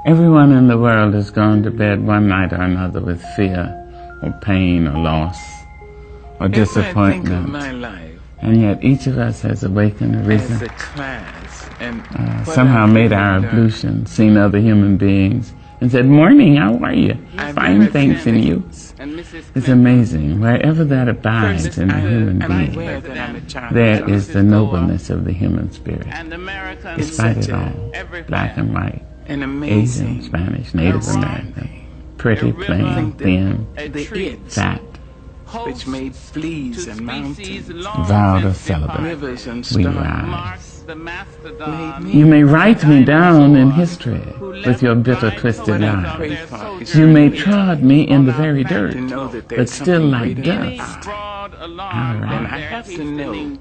Everyone in the world has gone to bed one night or another with fear or pain or loss or disappointment. If I think of my life, and yet each of us has awakened, risen, as a class, and somehow made our ablution, seen other human beings, and said, "Morning, how are you? Fine, thanks, and you?" It's amazing. Wherever that abides in a human being, there is the nobleness of the human spirit. Despite it all, black and white, Asian, Spanish, Native American, pretty, plain, thin, fat, which made fleas and mountains, vowed or celibate, rivers and we stars. rise. You may write me down in history with your bitter, twisted lies. You may trod me in the very dirt, but still like dust. All right.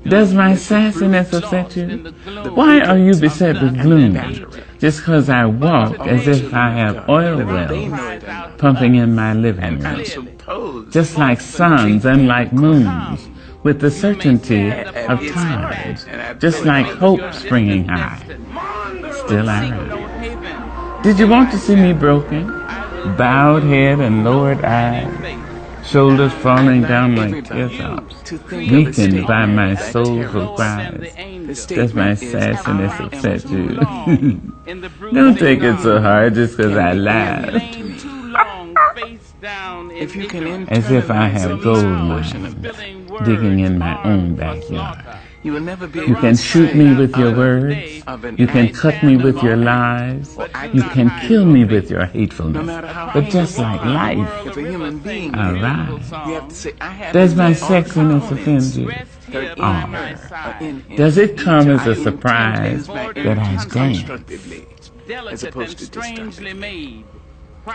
Does my sassiness upset you? Why are you beset with gloom? Just because I walk as if I have oil wells pumping in my living room. Just like suns and like moons, with the certainty of time, just like hope springing high. Still I rise. Did you want to see me broken? Bowed head and lowered eyes, shoulders falling down like teardrops, weakened by my soulful cries. Does my sassiness upset you? Don't take it so hard just because I laugh. As if I have gold mines digging in my own backyard. You can shoot me with your words. You can cut me with your lies. You can kill me with your hatefulness. But just like life, I rise. Does my sexiness offend you? Does it come as a surprise that I glance?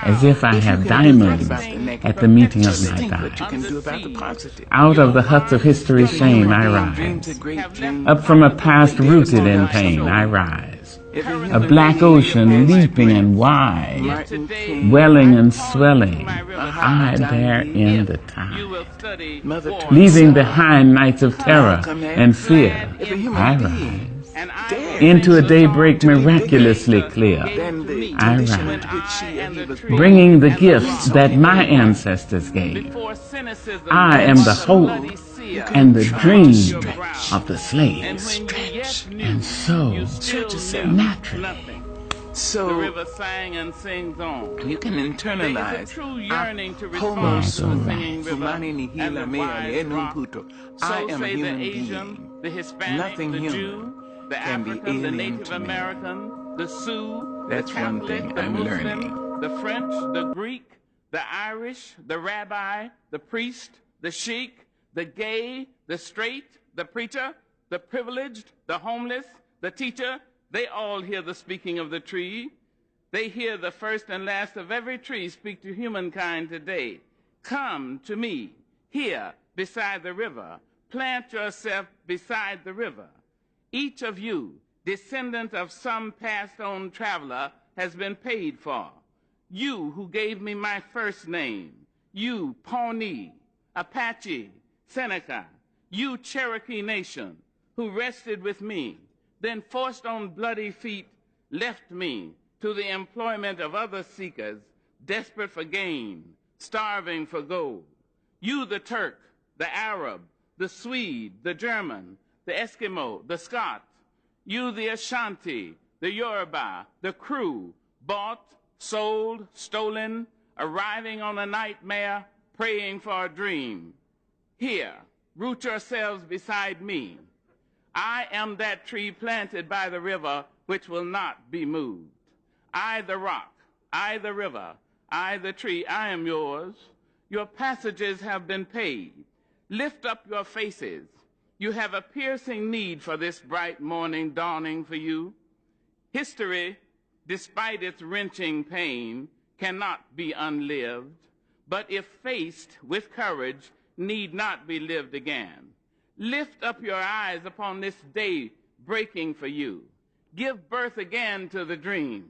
As if I have diamonds at the meeting of my thighs. Out of the huts of history's shame I rise. Up from a past rooted in pain I rise. A black ocean leaping and wide, welling and swelling, I bear in the tide. Leaving behind nights of terror and fear, I rise. Into a daybreak miraculously clear, I rise. Bringing the gifts that my ancestors gave. I am the hope and the dream of the slave. And so, naturally, So the river sang and sings on. you can internalize Homo sum singing river humani nihil and the mea wise rock. puto. So I am a say the human Asian, being. the Hispanic, Nothing the human Jew, the can be African, the alien Native to me. American, the Sioux, That's the one Catholic, thing the I'm Muslim, learning. the French, the Greek, the Irish, the rabbi, the priest, the sheik, the gay, the straight, the preacher, the privileged, the homeless, the teacher. They all hear the speaking of the tree. They hear the first and last of every tree speak to humankind today. Come to me, here beside the river. Plant yourself beside the river. Each of you, descendant of some passed-on traveler, has been paid for. You who gave me my first name, you Pawnee, Apache, Seneca, you Cherokee Nation, who rested with me, then forced on bloody feet, left me to the employment of other seekers, desperate for gain, starving for gold. You, the Turk, the Arab, the Swede, the German, the Eskimo, the Scot. You, the Ashanti, the Yoruba, the Kru, bought, sold, stolen, arriving on a nightmare, praying for a dream. Here, root yourselves beside me. I am that tree planted by the river which will not be moved. I the rock, I the river, I the tree, I am yours. Your passages have been paid. Lift up your faces. You have a piercing need for this bright morning dawning for you. History, despite its wrenching pain, cannot be unlived, but if faced with courage, need not be lived again. Lift up your eyes upon this day breaking for you. Give birth again to the dream.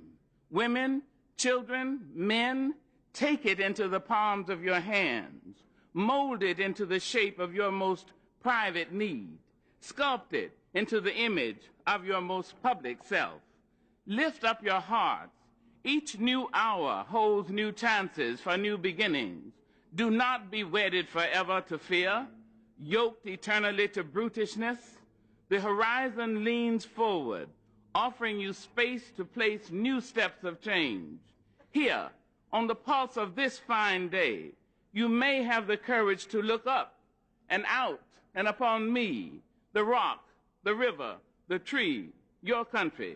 Women, children, men, take it into the palms of your hands. Mold it into the shape of your most private need. Sculpt it into the image of your most public self. Lift up your hearts. Each new hour holds new chances for new beginnings. Do not be wedded forever to fear, yoked eternally to brutishness. The horizon leans forward, offering you space to place new steps of change. Here, on the pulse of this fine day, you may have the courage to look up and out and upon me, the rock, the river, the tree, your country.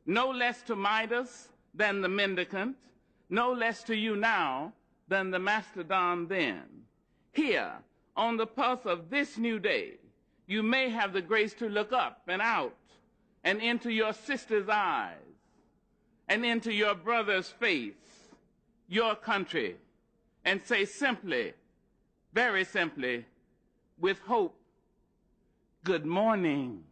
No less to Midas than the mendicant, no less to you now than the mastodon then. Here, on the pulse of this new day, you may have the grace to look up and out and into your sister's eyes and into your brother's face, your country, and say simply, very simply, with hope, good morning.